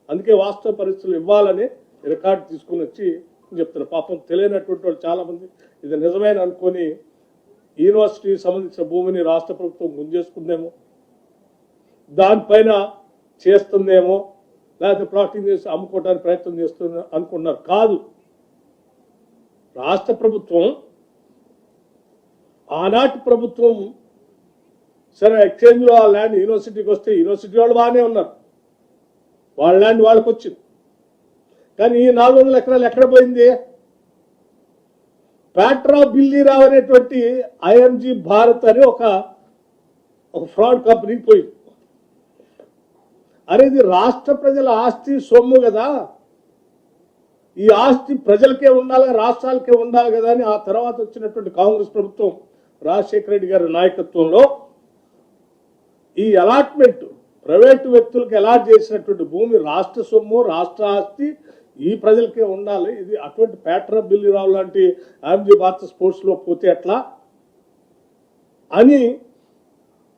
అందుకే వాస్తవ పరిస్థితులు ఇవ్వాలని రికార్డు తీసుకుని వచ్చి చెప్తున్నారు. పాపం తెలియనటువంటి వాళ్ళు చాలామంది ఇది నిజమైన అనుకొని యూనివర్సిటీకి సంబంధించిన భూమిని రాష్ట్ర ప్రభుత్వం గుంజేసుకుందేమో, దానిపైన చేస్తుందేమో, లేకపోతే ప్లాటింగ్ చేసి అమ్ముకోవడానికి ప్రయత్నం చేస్తుంది అనుకున్నారు. కాదు, రాష్ట్ర ప్రభుత్వం ఆనాటి ప్రభుత్వం సరే ఎక్స్చేంజ్లో ఆ ల్యాండ్ యూనివర్సిటీకి వస్తే యూనివర్సిటీ వాళ్ళు బాగానే ఉన్నారు, వాళ్ళ ల్యాండ్ వాళ్ళకి వచ్చింది. కానీ ఈ 400 ఎకరాలు ఎక్కడ పోయింది? ప్యాట్రా బిల్లీరావు అనేటువంటి ఐఎంజీ భారత్ అని ఒక ఫ్రాడ్ కంపెనీకి పోయింది. అనేది రాష్ట్ర ప్రజల ఆస్తి సొమ్ము కదా, ఈ ఆస్తి ప్రజలకే ఉండాలి, రాష్ట్రాలకే ఉండాలి కదా అని ఆ తర్వాత వచ్చినటువంటి కాంగ్రెస్ ప్రభుత్వం రాజశేఖర రెడ్డి గారి నాయకత్వంలో ఈ అలాట్మెంట్ ప్రైవేటు వ్యక్తులకు అలాట్ చేసినటువంటి భూమి రాష్ట్ర సొమ్ము, రాష్ట్ర ఆస్తి, ఈ ప్రజలకే ఉండాలి. ఇది అటువంటి ప్యాట్రా బిల్లీరావు లాంటి ఐఎంజీ భారత్ స్పోర్ట్స్లో పోతే ఎట్లా అని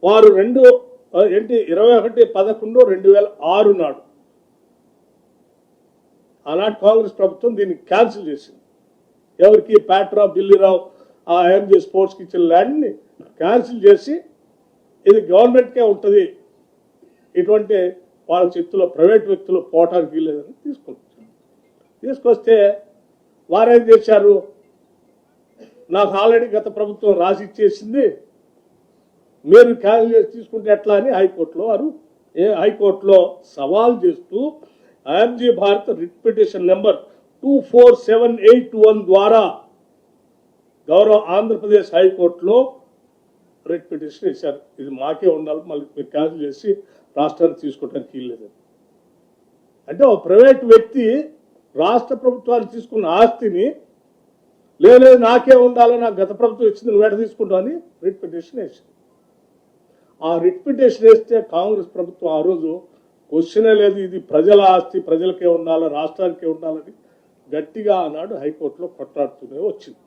వారు 21/11/2006 నాడు ఆనాటి కాంగ్రెస్ ప్రభుత్వం దీన్ని క్యాన్సిల్ చేసింది. ఎవరికి? ప్యాట్రా బిల్లీరావు ఆ ఐఎంజీ స్పోర్ట్స్కి ఇచ్చిన ల్యాండ్ని క్యాన్సిల్ చేసి ఇది గవర్నమెంట్కే ఉంటుంది, ఇటువంటి వాళ్ళ చేతిలో ప్రైవేట్ వ్యక్తులు పోవటానికి వీల్లేదని తీసుకొస్తే వారేం చేశారు? నాకు ఆల్రెడీ గత ప్రభుత్వం రాసి ఇచ్చేసింది, మీరు క్యాన్సిల్ చేసి తీసుకుంటే ఎట్లా అని హైకోర్టులో సవాల్ చేస్తూ IMG Bharat writ petition number 24781 ద్వారా గౌరవ ఆంధ్రప్రదేశ్ హైకోర్టులో రిట్ పిటిషన్ ఇచ్చారు. ఇది మాకే ఉండాలి, మళ్ళీ మీరు క్యాన్సిల్ చేసి రాష్ట్రానికి తీసుకోవడానికి వీల్లేదని. అంటే ఒక ప్రైవేట్ వ్యక్తి రాష్ట్ర ప్రభుత్వాన్ని తీసుకున్న ఆస్తిని లేదు నాకే ఉండాలి, నాకు గత ప్రభుత్వం ఇచ్చింది నువ్వు ఎట తీసుకుంటావు అని రిట్ పిటిషన్ వేసింది. ఆ రిట్ పిటిషన్ వేస్తే కాంగ్రెస్ ప్రభుత్వం ఆ రోజు క్వశ్చనే లేదు, ఇది ప్రజల ఆస్తి, ప్రజలకే ఉండాలి, రాష్ట్రానికే ఉండాలని గట్టిగా ఆనాడు హైకోర్టులో కొట్లాడుతూనే వచ్చింది.